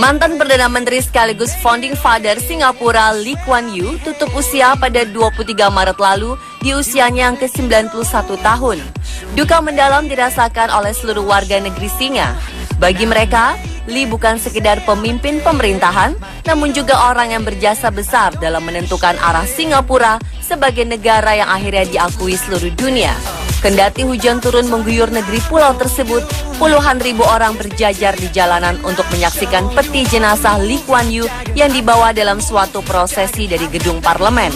Mantan Perdana Menteri sekaligus Founding Father Singapura Lee Kuan Yew tutup usia pada 23 Maret lalu di usianya yang ke-91 tahun. Duka mendalam dirasakan oleh seluruh warga negeri Singa. Bagi mereka, Lee bukan sekedar pemimpin pemerintahan, namun juga orang yang berjasa besar dalam menentukan arah Singapura sebagai negara yang akhirnya diakui seluruh dunia. Kendati hujan turun mengguyur negeri pulau tersebut, puluhan ribu orang berjajar di jalanan untuk menyaksikan peti jenazah Lee Kuan Yew yang dibawa dalam suatu prosesi dari gedung parlemen.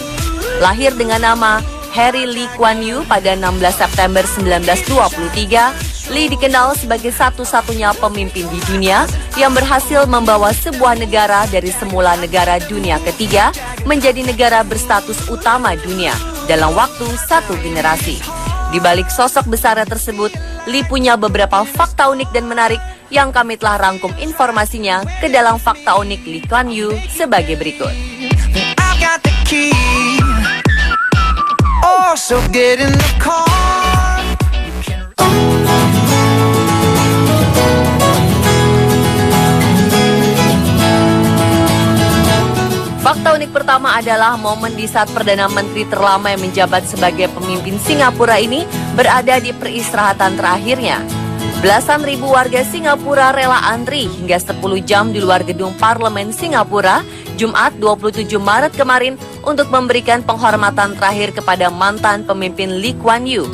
Lahir dengan nama Harry Lee Kuan Yew pada 16 September 1923, Lee dikenal sebagai satu-satunya pemimpin di dunia yang berhasil membawa sebuah negara dari semula negara dunia ketiga menjadi negara berstatus utama dunia dalam waktu satu generasi. Di balik sosok besarnya tersebut, Lee punya beberapa fakta unik dan menarik yang kami telah rangkum informasinya ke dalam fakta unik Lee Kuan Yew sebagai berikut. Fakta unik pertama adalah momen di saat Perdana Menteri terlama yang menjabat sebagai pemimpin Singapura ini berada di peristirahatan terakhirnya. Belasan ribu warga Singapura rela antri hingga 10 jam di luar gedung Parlemen Singapura Jumat 27 Maret kemarin untuk memberikan penghormatan terakhir kepada mantan pemimpin Lee Kuan Yew.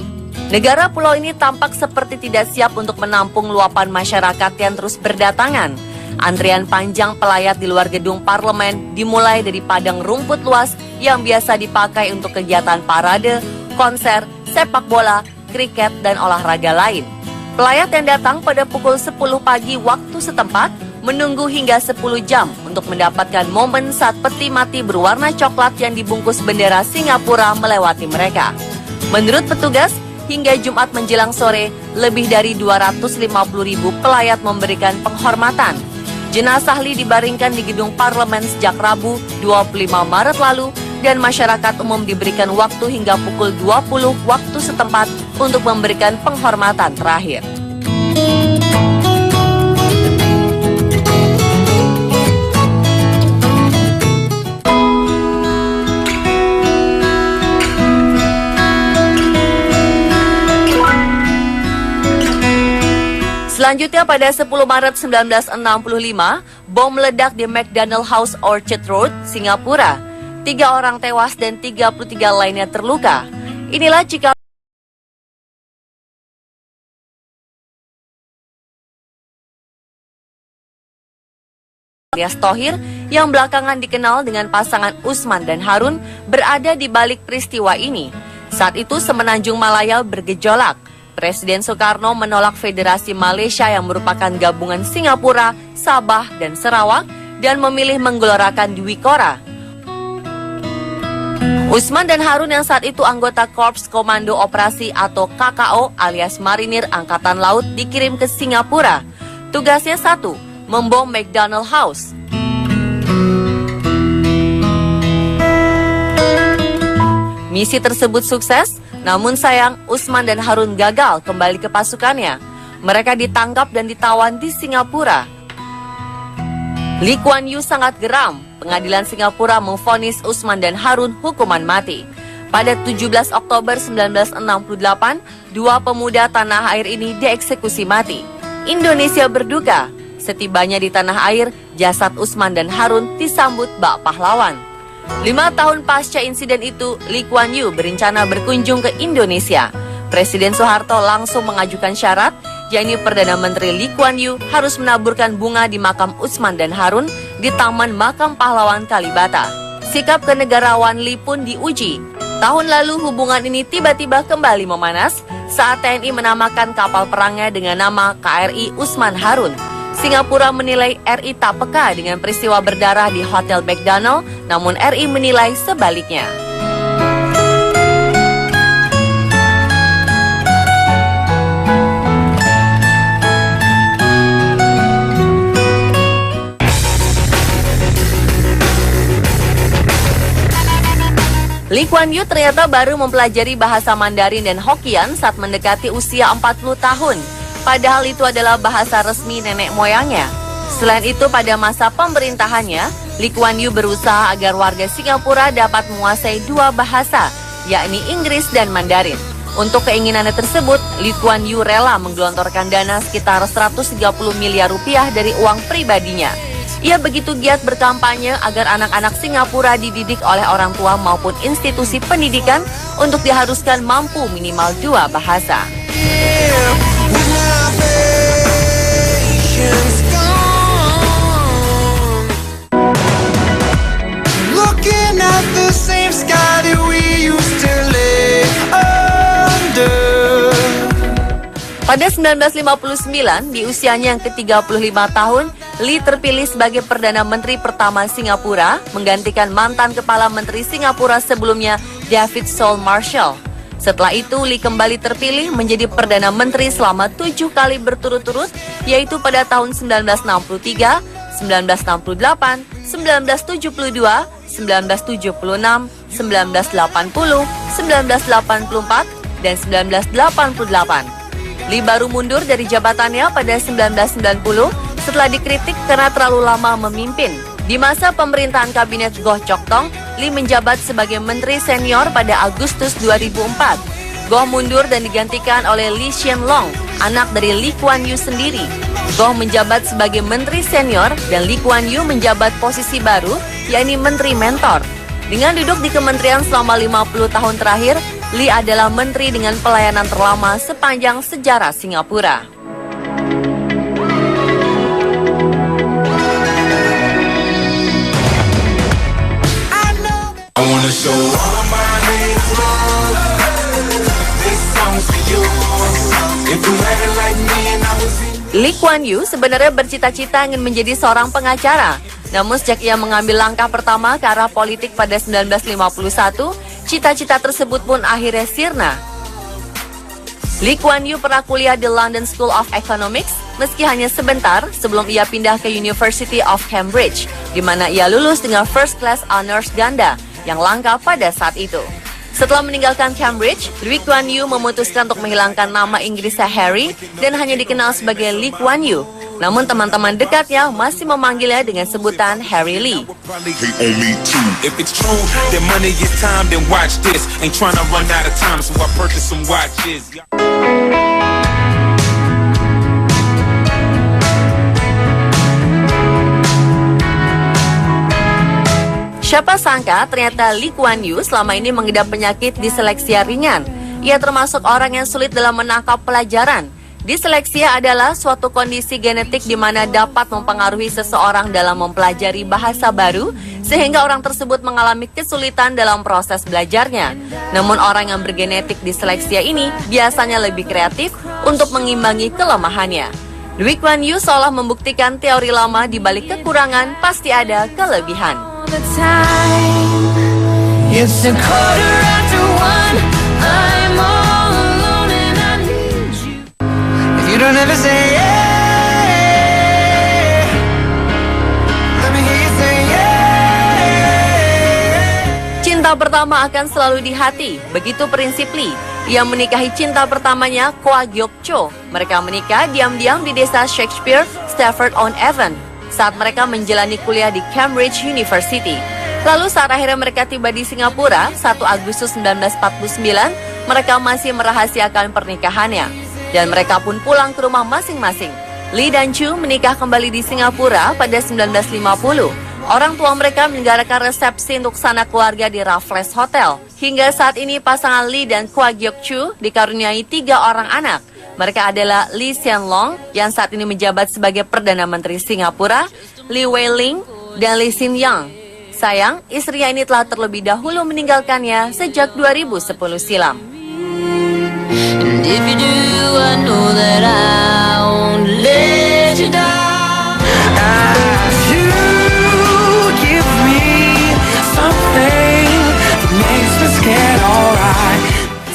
Negara pulau ini tampak seperti tidak siap untuk menampung luapan masyarakat yang terus berdatangan. Antrian panjang pelayat di luar gedung parlemen dimulai dari padang rumput luas yang biasa dipakai untuk kegiatan parade, konser, sepak bola, kriket, dan olahraga lain. Pelayat yang datang pada pukul 10 pagi waktu setempat menunggu hingga 10 jam untuk mendapatkan momen saat peti mati berwarna coklat yang dibungkus bendera Singapura melewati mereka. Menurut petugas, hingga Jumat menjelang sore, lebih dari 250.000 pelayat memberikan penghormatan. Jenazah Lee dibaringkan di gedung parlemen sejak Rabu 25 Maret lalu dan masyarakat umum diberikan waktu hingga pukul 20 waktu setempat untuk memberikan penghormatan terakhir. Selanjutnya pada 10 Maret 1965, bom meledak di McDonald House Orchard Road, Singapura. 3 orang tewas dan 33 lainnya terluka. Inilah jika alias Thohir yang belakangan dikenal dengan pasangan Usman dan Harun berada di balik peristiwa ini. Saat itu Semenanjung Malaya bergejolak. Presiden Soekarno menolak Federasi Malaysia yang merupakan gabungan Singapura, Sabah, dan Sarawak dan memilih menggelorakan Dwi Kora. Usman dan Harun yang saat itu anggota Korps Komando Operasi atau KKO alias Marinir Angkatan Laut dikirim ke Singapura. Tugasnya satu, membom McDonald House. Misi tersebut sukses, namun sayang Usman dan Harun gagal kembali ke pasukannya. Mereka ditangkap dan ditawan di Singapura. Lee Kuan Yew sangat geram. Pengadilan Singapura memvonis Usman dan Harun hukuman mati. Pada 17 Oktober 1968, 2 pemuda tanah air ini dieksekusi mati. Indonesia berduka. Setibanya di tanah air, jasad Usman dan Harun disambut bak pahlawan. 5 tahun pasca insiden itu, Lee Kuan Yew berencana berkunjung ke Indonesia. Presiden Soeharto langsung mengajukan syarat, yakni Perdana Menteri Lee Kuan Yew harus menaburkan bunga di makam Usman dan Harun di Taman Makam Pahlawan Kalibata. Sikap kenegarawan Lee pun diuji. Tahun lalu hubungan ini tiba-tiba kembali memanas saat TNI menamakan kapal perangnya dengan nama KRI Usman Harun. Singapura menilai RI tak peka dengan peristiwa berdarah di Hotel McDonald, namun RI menilai sebaliknya. Lee Kuan Yew ternyata baru mempelajari bahasa Mandarin dan Hokkien saat mendekati usia 40 tahun. Padahal itu adalah bahasa resmi nenek moyangnya. Selain itu, pada masa pemerintahannya, Lee Kuan Yew berusaha agar warga Singapura dapat menguasai dua bahasa, yakni Inggris dan Mandarin. Untuk keinginannya tersebut, Lee Kuan Yew rela menggelontorkan dana sekitar 130 miliar rupiah dari uang pribadinya. Ia begitu giat berkampanye agar anak-anak Singapura dididik oleh orang tua maupun institusi pendidikan untuk diharuskan mampu minimal dua bahasa. Pada 1959, di usianya yang ke-35 tahun, Lee terpilih sebagai Perdana Menteri pertama Singapura, menggantikan mantan Kepala Menteri Singapura sebelumnya, David Sol Marshall. Setelah itu, Lee kembali terpilih menjadi Perdana Menteri selama 7 kali berturut-turut, yaitu pada tahun 1963, 1968, 1972, 1976, 1980, 1984, dan 1988. Lee baru mundur dari jabatannya pada 1990 setelah dikritik karena terlalu lama memimpin. Di masa pemerintahan kabinet Goh Chok Tong, Lee menjabat sebagai menteri senior pada Agustus 2004. Goh mundur dan digantikan oleh Lee Hsien Loong, anak dari Lee Kuan Yew sendiri. Goh menjabat sebagai menteri senior dan Lee Kuan Yew menjabat posisi baru, yakni menteri mentor. Dengan duduk di kementerian selama 50 tahun terakhir, Lee adalah menteri dengan pelayanan terlama sepanjang sejarah Singapura. Lee Kuan Yew sebenarnya bercita-cita ingin menjadi seorang pengacara. Namun sejak ia mengambil langkah pertama ke arah politik pada 1951, cita-cita tersebut pun akhirnya sirna. Lee Kuan Yew pernah kuliah di London School of Economics, meski hanya sebentar sebelum ia pindah ke University of Cambridge, di mana ia lulus dengan first class honors ganda yang langka pada saat itu. Setelah meninggalkan Cambridge, Lee Kuan Yew memutuskan untuk menghilangkan nama Inggrisnya Harry dan hanya dikenal sebagai Lee Kuan Yew. Namun teman-teman dekatnya masih memanggilnya dengan sebutan Harry Lee. Siapa sangka ternyata Lee Kuan Yew selama ini mengidap penyakit disleksia ringan. Ia termasuk orang yang sulit dalam menangkap pelajaran. Disleksia adalah suatu kondisi genetik di mana dapat mempengaruhi seseorang dalam mempelajari bahasa baru, sehingga orang tersebut mengalami kesulitan dalam proses belajarnya. Namun orang yang bergenetik disleksia ini biasanya lebih kreatif untuk mengimbangi kelemahannya. Lee Kuan Yew seolah membuktikan teori lama di balik kekurangan pasti ada kelebihan. Cinta pertama akan selalu di hati, begitu prinsip Lee. Ia menikahi cinta pertamanya, Kwa Geok Cho. Mereka menikah diam-diam di desa Shakespeare, Stafford-on-Avon, saat mereka menjalani kuliah di Cambridge University. Lalu saat akhirnya mereka tiba di Singapura, 1 Agustus 1949, mereka masih merahasiakan pernikahannya. Dan mereka pun pulang ke rumah masing-masing. Lee dan Chu menikah kembali di Singapura pada 1950. Orang tua mereka menyelenggarakan resepsi untuk sanak keluarga di Raffles Hotel. Hingga saat ini pasangan Lee dan Kwa Geok Chu dikaruniai 3 orang anak. Mereka adalah Lee Hsien Loong yang saat ini menjabat sebagai Perdana Menteri Singapura, Lee Wai Ling, dan Lee Hsien Yang. Sayang, istrinya ini telah terlebih dahulu meninggalkannya sejak 2010 silam. If you do, I know that I won't let you down. You give me something that makes me scared, alright.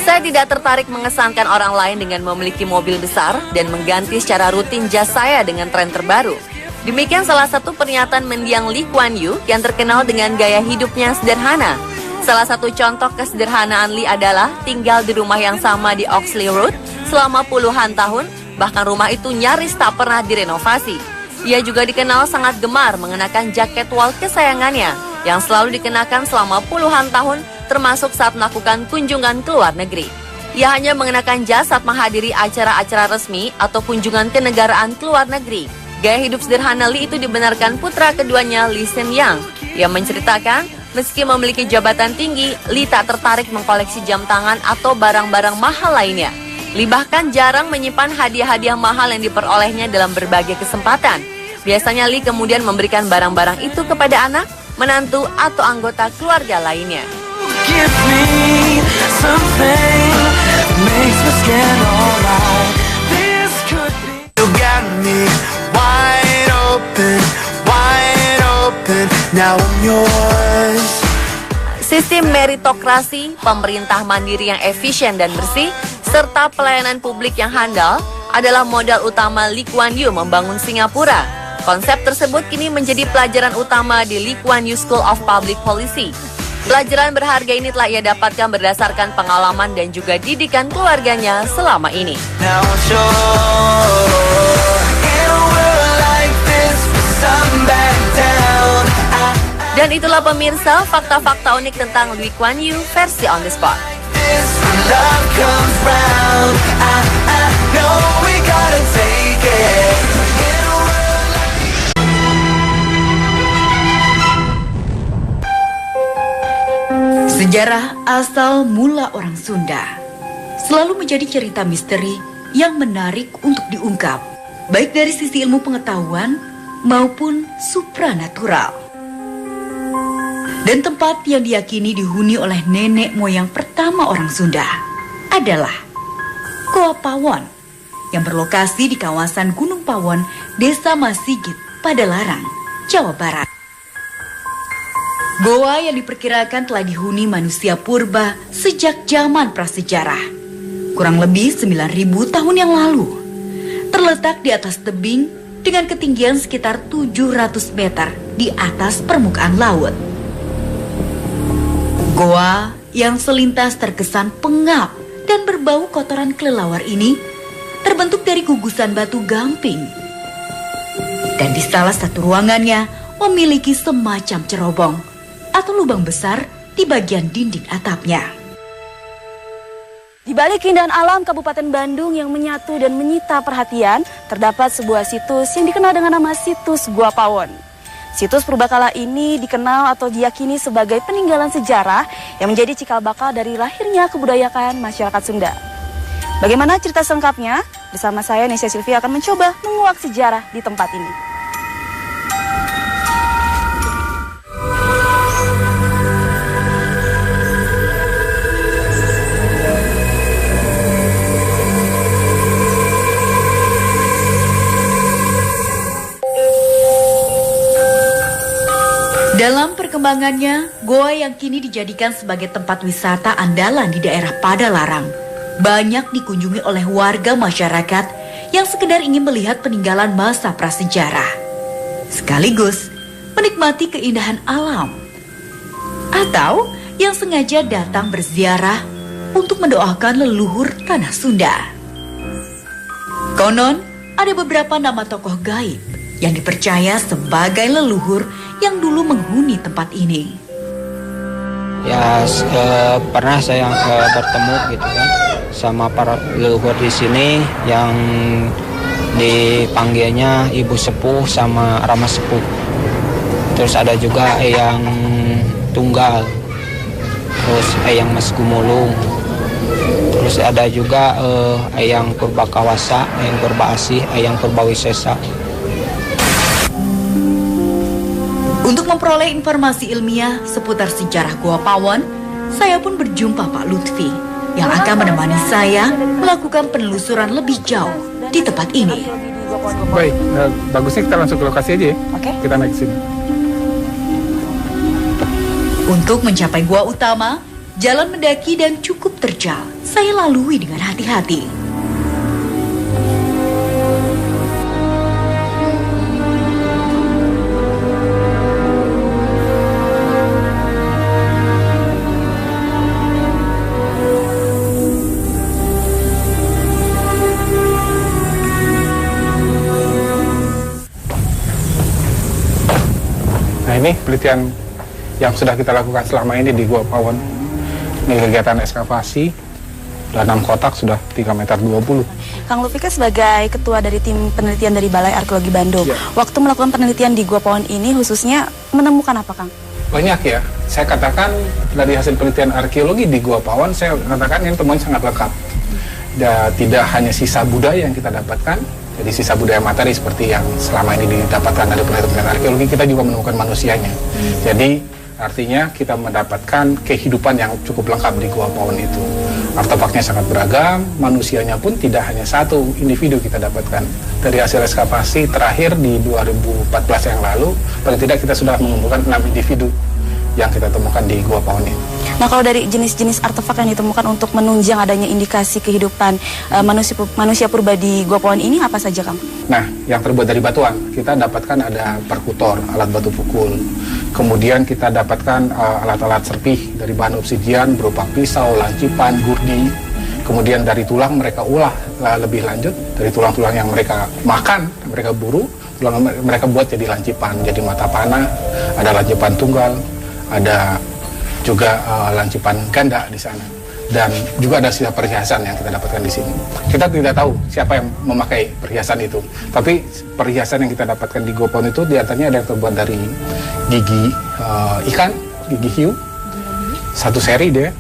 Saya tidak tertarik mengesankan orang lain dengan memiliki mobil besar dan mengganti secara rutin jas saya dengan tren terbaru. Demikian salah satu pernyataan mendiang Lee Kuan Yew yang terkenal dengan gaya hidupnya sederhana. Salah satu contoh kesederhanaan Lee adalah tinggal di rumah yang sama di Oxley Road selama puluhan tahun, bahkan rumah itu nyaris tak pernah direnovasi. Ia juga dikenal sangat gemar mengenakan jaket wol kesayangannya yang selalu dikenakan selama puluhan tahun, termasuk saat melakukan kunjungan ke luar negeri. Ia hanya mengenakan jas saat menghadiri acara-acara resmi atau kunjungan kenegaraan ke luar negeri. Gaya hidup sederhana Lee itu dibenarkan putra keduanya Lee Sen Yang. Ia menceritakan, meski memiliki jabatan tinggi, Lee tak tertarik mengkoleksi jam tangan atau barang-barang mahal lainnya. Lee bahkan jarang menyimpan hadiah-hadiah mahal yang diperolehnya dalam berbagai kesempatan. Biasanya Lee kemudian memberikan barang-barang itu kepada anak, menantu, atau anggota keluarga lainnya. Give me something that makes my skin alright. This could be. You got me wide open. Now I'm yours. Sistem meritokrasi, pemerintah mandiri yang efisien dan bersih, serta pelayanan publik yang handal adalah modal utama Lee Kuan Yew membangun Singapura. Konsep tersebut kini menjadi pelajaran utama di Lee Kuan Yew School of Public Policy. Pelajaran berharga ini telah ia dapatkan berdasarkan pengalaman dan juga didikan keluarganya selama ini. Now I'm sure in a world like this, I'm back down. Dan itulah pemirsa fakta-fakta unik tentang Lee Kuan Yew versi On The Spot. This when love comes round, I know we gotta take it. Sejarah asal mula orang Sunda selalu menjadi cerita misteri yang menarik untuk diungkap, baik dari sisi ilmu pengetahuan maupun supranatural. Dan tempat yang diyakini dihuni oleh nenek moyang pertama orang Sunda adalah Goa Pawon yang berlokasi di kawasan Gunung Pawon, Desa Masigit, Padalarang, Jawa Barat. Goa yang diperkirakan telah dihuni manusia purba sejak zaman prasejarah, kurang lebih 9.000 tahun yang lalu. Terletak di atas tebing dengan ketinggian sekitar 700 meter di atas permukaan laut. Goa yang selintas terkesan pengap dan berbau kotoran kelelawar ini terbentuk dari gugusan batu gamping. Dan di salah satu ruangannya memiliki semacam cerobong atau lubang besar di bagian dinding atapnya. Di balik keindahan alam Kabupaten Bandung yang menyatu dan menyita perhatian, terdapat sebuah situs yang dikenal dengan nama Situs Goa Pawon. Situs purbakala ini dikenal atau diyakini sebagai peninggalan sejarah yang menjadi cikal bakal dari lahirnya kebudayaan masyarakat Sunda. Bagaimana cerita selengkapnya? Bersama saya, Nesya Sylvia, akan mencoba menguak sejarah di tempat ini. Dalam perkembangannya, goa yang kini dijadikan sebagai tempat wisata andalan di daerah Padalarang banyak dikunjungi oleh warga masyarakat yang sekedar ingin melihat peninggalan masa prasejarah, sekaligus menikmati keindahan alam, atau yang sengaja datang berziarah untuk mendoakan leluhur tanah Sunda. Konon, ada beberapa nama tokoh gaib yang dipercaya sebagai leluhur yang dulu menghuni tempat ini. Ya, pernah saya bertemu gitu kan sama para leluhur di sini yang dipanggilnya Ibu Sepuh sama Rama Sepuh. Terus ada juga Eyang Tunggal, terus Eyang Mas Gumulung, terus ada juga Eyang Purbakawasa, Eyang Purbaasih, Eyang Purbawisesa. Untuk memperoleh informasi ilmiah seputar sejarah Goa Pawon, saya pun berjumpa Pak Lutfi yang akan menemani saya melakukan penelusuran lebih jauh di tempat ini. Baik, bagusnya kita langsung ke lokasi aja ya. Oke. Kita naik ke sini. Untuk mencapai gua utama, jalan mendaki dan cukup terjal. Saya lalui dengan hati-hati. Ini penelitian yang sudah kita lakukan selama ini di Gua Pawon. Ini kegiatan ekskavasi, sudah 6 kotak, sudah 3,20 meter. Kang Lufika sebagai ketua dari tim penelitian dari Balai Arkeologi Bandung, waktu melakukan penelitian di Gua Pawon ini khususnya menemukan apa, Kang? Banyak ya, saya katakan dari hasil penelitian arkeologi di Gua Pawon, saya katakan ini temuan sangat lengkap. Tidak hanya sisa budaya yang kita dapatkan, jadi sisa budaya materi seperti yang selama ini didapatkan dari penelitian arkeologi, kita juga menemukan manusianya. Jadi artinya kita mendapatkan kehidupan yang cukup lengkap di Gua Pawon itu. Artefaknya sangat beragam, manusianya pun tidak hanya satu individu kita dapatkan. Dari hasil ekskavasi terakhir di 2014 yang lalu, paling tidak kita sudah mengumpulkan 6 individu yang kita temukan di Gua Pawon ini. Nah, kalau dari jenis-jenis artefak yang ditemukan untuk menunjang adanya indikasi kehidupan manusia purba di Gua Pawon ini apa saja, Kang? Nah, yang terbuat dari batuan, kita dapatkan ada perkutor, alat batu pukul. Kemudian kita dapatkan alat-alat serpih dari bahan obsidian berupa pisau, lancipan, gurdi. Kemudian dari tulang mereka ulah lebih lanjut, dari tulang-tulang yang mereka makan, mereka buru, tulang mereka buat jadi lancipan, jadi mata panah, ada lancipan tunggal, ada juga lancipan ganda di sana. Dan juga ada sisa perhiasan yang kita dapatkan di sini. Kita tidak tahu siapa yang memakai perhiasan itu. Tapi perhiasan yang kita dapatkan di Gua Pawon itu diantaranya ada yang terbuat dari gigi ikan, gigi hiu. Satu seri dia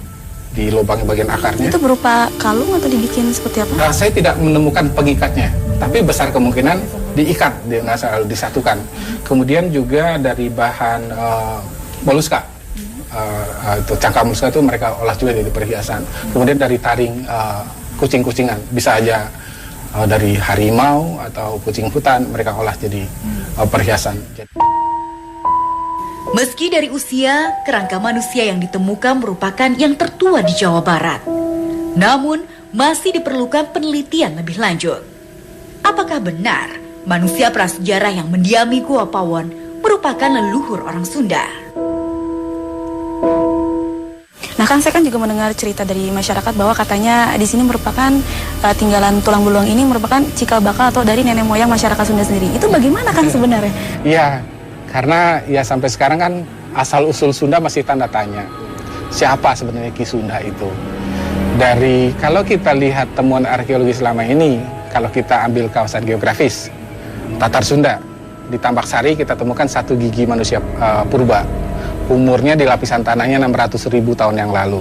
di lubang bagian akarnya. Itu berupa kalung atau dibikin seperti apa? Nah, saya tidak menemukan pengikatnya, tapi besar kemungkinan diikat, dia nggak selalu disatukan. Kemudian juga dari bahan moluska. Itu cangkang moluska itu mereka olah juga dari perhiasan. Kemudian dari taring kucing-kucingan, bisa aja dari harimau atau kucing hutan mereka olah jadi perhiasan. Meski dari usia, kerangka manusia yang ditemukan merupakan yang tertua di Jawa Barat. Namun, masih diperlukan penelitian lebih lanjut. Apakah benar manusia prasejarah yang mendiami Gua Pawon merupakan leluhur orang Sunda? Nah, kan saya kan juga mendengar cerita dari masyarakat bahwa katanya di sini merupakan tinggalan tulang belulang ini merupakan cikal bakal atau dari nenek moyang masyarakat Sunda sendiri. Itu bagaimana, Kang, sebenarnya? Iya, karena ya sampai sekarang kan asal-usul Sunda masih tanda tanya. Siapa sebenarnya Ki Sunda itu? Dari kalau kita lihat temuan arkeologi selama ini, kalau kita ambil kawasan geografis, Tatar Sunda, di Tambak Sari kita temukan satu gigi manusia purba. Umurnya di lapisan tanahnya 600.000 tahun yang lalu.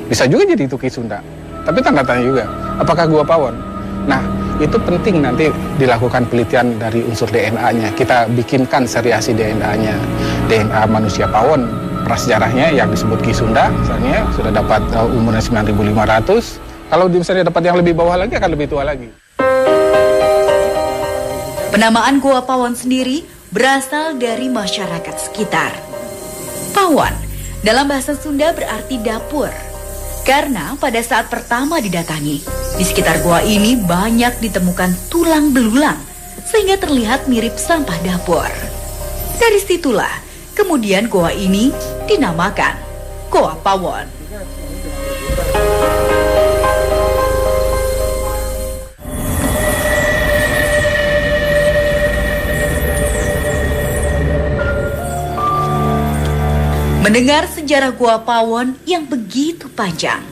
Bisa juga jadi itu Ki Sunda. Tapi tanda tanya juga, apakah Gua Pawon? Nah, itu penting nanti dilakukan penelitian dari unsur DNA-nya. Kita bikinkan seriasi DNA-nya. DNA manusia Pawon, prasejarahnya yang disebut Ki Sunda, misalnya sudah dapat umurnya 9.500. Kalau misalnya dapat yang lebih bawah lagi, akan lebih tua lagi. Penamaan Gua Pawon sendiri berasal dari masyarakat sekitar. Pawon dalam bahasa Sunda berarti dapur. Karena pada saat pertama didatangi, di sekitar gua ini banyak ditemukan tulang belulang sehingga terlihat mirip sampah dapur. Dari situlah kemudian gua ini dinamakan Gua Pawon. Mendengar sejarah Gua Pawon yang begitu panjang,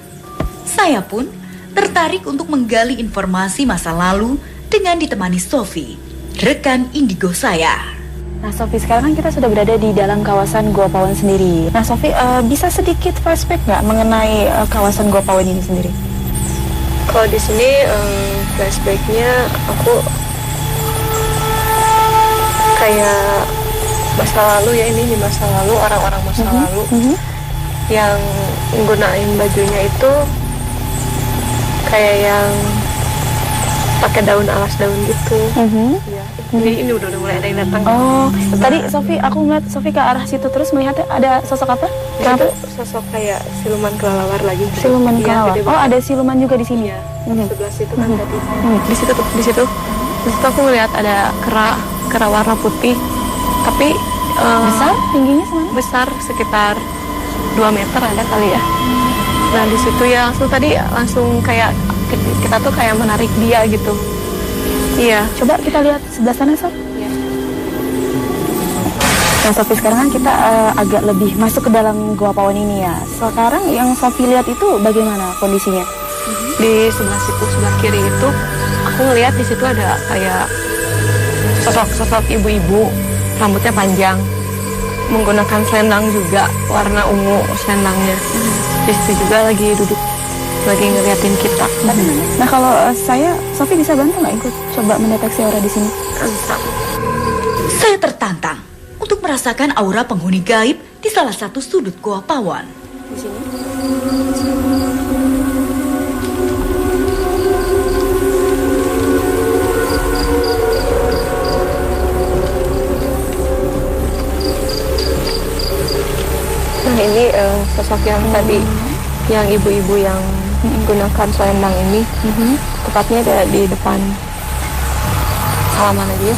saya pun tertarik untuk menggali informasi masa lalu dengan ditemani Sofi, rekan indigo saya. Nah, Sofi, sekarang kan kita sudah berada di dalam kawasan Gua Pawon sendiri. Nah, Sofi, bisa sedikit flashback nggak mengenai kawasan Gua Pawon ini sendiri? Kalau di sini flashbacknya aku kayak masa lalu ya, ini di masa lalu, orang-orang masa lalu yang menggunakan bajunya itu kayak yang pakai daun alas daun gitu. Ya. Ini udah mulai ada yang datang. Oh, tadi Sofi, aku ngeliat Sofi ke arah situ terus melihatnya ada sosok apa? Ya, itu sosok kayak siluman kelelawar lagi. Siluman Iya, kelelawar. gede Oh, banget. ada siluman juga di sini. Iya, sebelah situ kan tadi. Di situ tuh, di situ. Di situ aku ngeliat ada kera warna putih, tapi Besar tingginya semana? besar sekitar 2 meter ada kali ya. Nah di situ ya langsung kayak kita tuh kayak menarik dia gitu. Iya. Coba kita lihat sebelah sana, Sof. Nah Sofi, sekarang kan kita agak lebih masuk ke dalam Gua Pawon ini ya. Sekarang yang Sofi lihat itu bagaimana kondisinya? Di sebelah situ, sebelah kiri itu aku ngelihat di situ ada kayak sosok ibu-ibu, rambutnya panjang, menggunakan selendang juga, warna ungu selendangnya. Di situ juga lagi duduk, lagi ngeliatin kita. Nah kalau Sofi bisa bantu nggak ikut coba mendeteksi aura di sini? Bisa. Saya tertantang untuk merasakan aura penghuni gaib di salah satu sudut Goa Pawon. Di sini. Nah ini sosok yang tadi, yang ibu-ibu yang menggunakan selendang ini, tepatnya ada di depan. Salaman aja ya.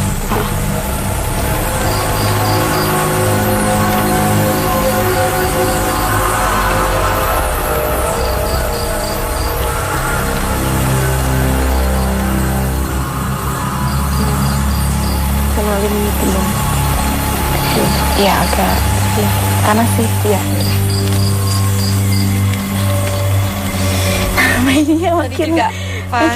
Kenalin gitu dong. Iya agak panas sih. Iya. Mainnya makin